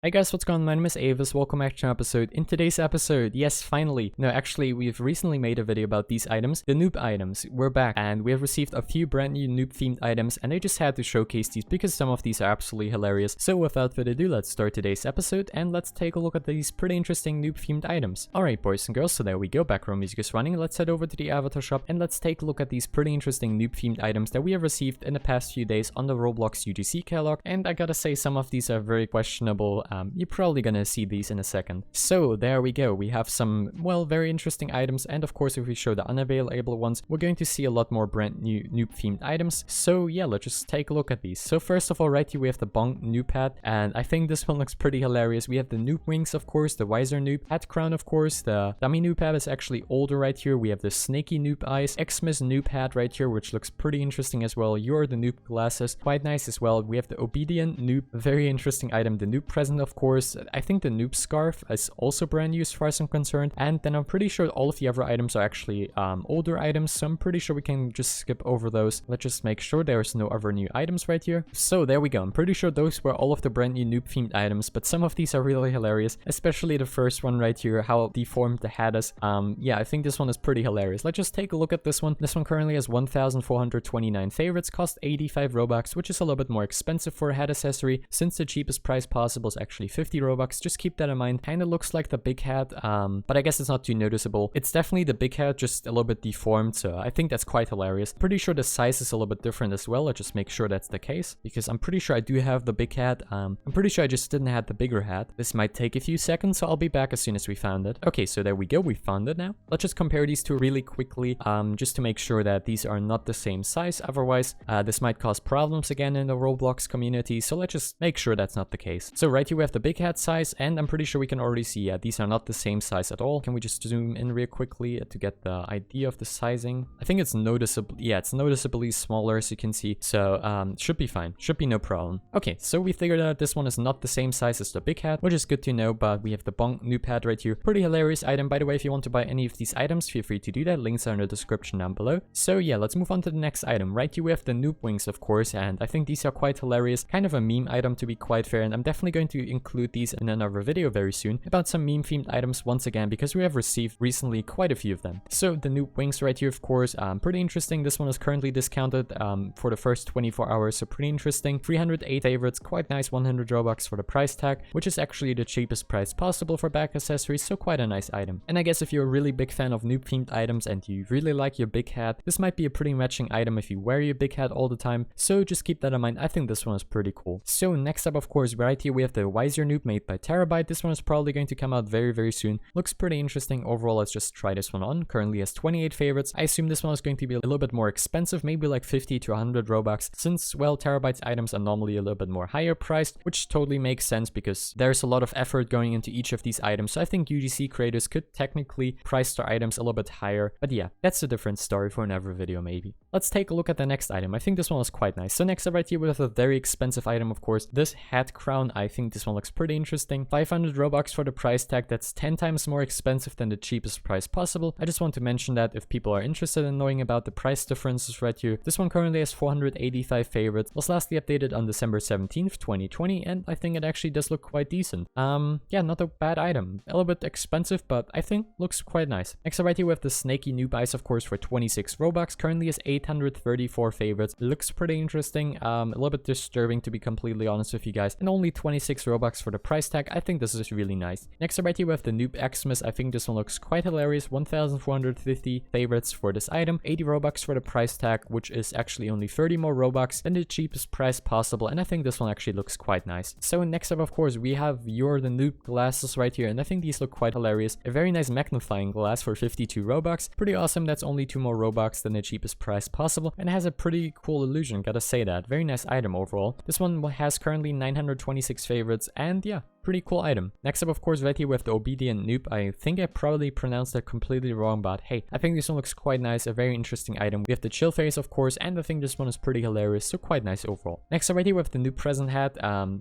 Hey guys, what's going on? My name is Avis. Welcome back to an episode. In today's episode, yes, finally. No, actually, we've recently made a video about these items, the noob items. We're back, and we have received a few brand new noob-themed items, and I just had to showcase these because some of these are absolutely hilarious. So without further ado, let's start today's episode, and let's take a look at these pretty interesting noob-themed items. Alright, boys and girls, so there we go. Background music is running. Let's head over to the avatar shop, and let's take a look at these pretty interesting noob-themed items that we have received in the past few days on the Roblox UGC catalog. And I gotta say, some of these are very questionable. You're probably gonna see these in a second. So there we go. We have some, well, very interesting items, and of course if we show the unavailable ones, we're going to see a lot more brand new noob themed items. So yeah, let's just take a look at these. So first of all, right here we have the bonk noob hat, and I think this one looks pretty hilarious. We have the noob wings, of course, the wiser noob hat crown, of course. The dummy noob hat is actually older right here. We have the snaky noob eyes, xmas noob hat right here, which looks pretty interesting as well. You're the noob glasses, quite nice as well. We have the obedient noob, very interesting item. The noob present, of course. I think the noob scarf is also brand new as far as I'm concerned, and then I'm pretty sure all of the other items are actually older items, so I'm pretty sure we can just skip over those. Let's just make sure there's no other new items right here. So there we go. I'm pretty sure those were all of the brand new noob themed items, but some of these are really hilarious, especially the first one right here, how deformed the hat is. Yeah, I think this one is pretty hilarious. Let's just take a look at this one. This one currently has 1,429 favorites, cost 85 Robux, which is a little bit more expensive for a hat accessory, since the cheapest price possible is actually 50 Robux. Just keep that in mind. Kinda looks like the big hat, but I guess it's not too noticeable. It's definitely the big hat, just a little bit deformed, so I think that's quite hilarious. Pretty sure the size is a little bit different as well. Let's just make sure that's the case, because I'm pretty sure I do have the big hat. I'm pretty sure I just didn't have the bigger hat. This might take a few seconds, so I'll be back as soon as we found it. Okay, so there we go. We found it now. Let's just compare these two really quickly, just to make sure that these are not the same size. Otherwise, this might cause problems again in the Roblox community, so let's just make sure that's not the case. So right here we have the big hat size, and I'm pretty sure we can already see, yeah, these are not the same size at all. Can we just zoom in real quickly to get the idea of the sizing? I think it's noticeable. Yeah, it's noticeably smaller, as you can see. So should be fine. Should be no problem. Okay, so we figured out this one is not the same size as the big hat, which is good to know. But we have the bonk noob hat right here. Pretty hilarious item. By the way, if you want to buy any of these items, feel free to do that. Links are in the description down below. So yeah, let's move on to the next item. Right here we have the noob wings, of course, and I think these are quite hilarious. Kind of a meme item, to be quite fair, and I'm definitely going to include these in another video very soon about some meme themed items once again, because we have received recently quite a few of them. So the noob wings right here, of course, pretty interesting. This one is currently discounted for the first 24 hours, so pretty interesting. 308 favorites, quite nice. 100 Robux for the price tag, which is actually the cheapest price possible for back accessories, so quite a nice item. And I guess if you're a really big fan of noob themed items and you really like your big hat, this might be a pretty matching item if you wear your big hat all the time, so just keep that in mind. I think this one is pretty cool. So next up, of course, right here we have the wiser noob made by Terabyte. This one is probably going to come out very soon. Looks pretty interesting overall. Let's just try this one on. Currently has 28 favorites. I assume this one is going to be a little bit more expensive, maybe like 50 to 100 Robux, since, well, Terabyte's items are normally a little bit more higher priced, which totally makes sense because there's a lot of effort going into each of these items. So I think UGC creators could technically price their items a little bit higher, but yeah, that's a different story for another video maybe. Let's take a look at the next item. I think this one is quite nice. So next up right here we have a very expensive item, of course, this hat crown. I think this one looks pretty interesting. 500 Robux for the price tag. That's 10 times more expensive than the cheapest price possible. I just want to mention that if people are interested in knowing about the price differences right here, this one currently has 485 favorites, was lastly updated on December 17th, 2020, and I think it actually does look quite decent. Yeah, not a bad item. A little bit expensive, but I think looks quite nice. Next up right here we have the snaky noob eyes, of course, for 26 Robux. Currently has 834 favorites. Looks pretty interesting. A little bit disturbing, to be completely honest with you guys, and only 26 Robux for the price tag. I think this is really nice. Next up right here we have the noob xmas. I think this one looks quite hilarious. 1,450 favorites for this item, 80 Robux for the price tag, which is actually only 30 more Robux than the cheapest price possible, and I think this one actually looks quite nice. So next up, of course, we have You're the Noob glasses right here, and I think these look quite hilarious. A very nice magnifying glass for 52 Robux. Pretty awesome. That's only 2 more Robux than the cheapest price possible, and has a pretty cool illusion, gotta say that. Very nice item overall. This one has currently 926 favorites, and yeah, pretty cool item. Next up, of course, right here we have the obedient noob. I think I probably pronounced that completely wrong, but hey, I think this one looks quite nice. A very interesting item. We have the chill face, of course, and I think this one is pretty hilarious, so quite nice overall. Next up right here we have the noob present hat.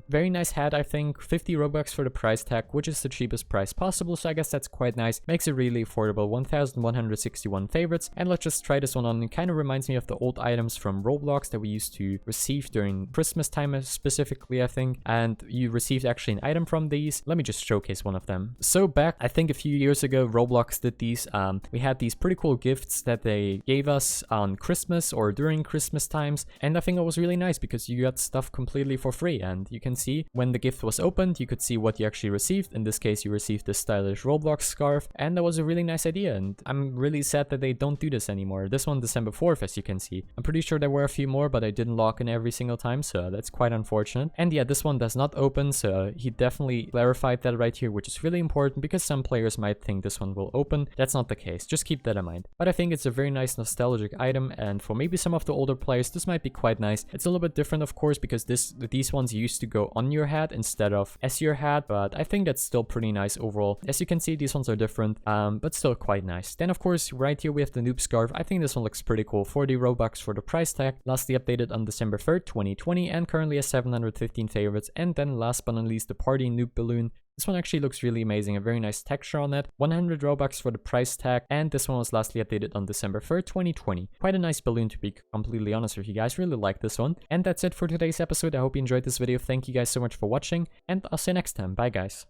Very nice hat, I think. 50 Robux for the price tag, which is the cheapest price possible, so I guess that's quite nice. Makes it really affordable. 1,161 favorites, and let's just try this one on. It kind of reminds me of the old items from Roblox that we used to receive during Christmas time specifically, I think, and you received actually an item from these. Let me just showcase one of them. So back, I think a few years ago, Roblox did these. We had these pretty cool gifts that they gave us on Christmas or during Christmas times, and I think it was really nice because you got stuff completely for free, and you can see when the gift was opened, you could see what you actually received. In this case, you received this stylish Roblox scarf, and that was a really nice idea, and I'm really sad that they don't do this anymore. This one December 4th, as you can see. I'm pretty sure there were a few more, but I didn't log in every single time, so that's quite unfortunate. And yeah, this one does not open, so he definitely clarified that right here, which is really important because some players might think this one will open. That's not the case, just keep that in mind. But I think it's a very nice nostalgic item, and for maybe some of the older players, this might be quite nice. It's a little bit different, of course, because these ones used to go on your hat instead of as your hat, but I think that's still pretty nice overall. As you can see, these ones are different, but still quite nice. Then of course, right here we have the noob scarf. I think this one looks pretty cool. 40 Robux for the price tag, lastly updated on December 3rd, 2020, and currently has 715 favorites. And then last but not least, the party noob balloon. This one actually looks really amazing, a very nice texture on it. 100 Robux for the price tag, and this one was lastly updated on December 3rd, 2020. Quite a nice balloon, to be completely honest with you guys. Really like this one. And that's it for today's episode. I hope you enjoyed this video. Thank you guys so much for watching, and I'll see you next time. Bye guys.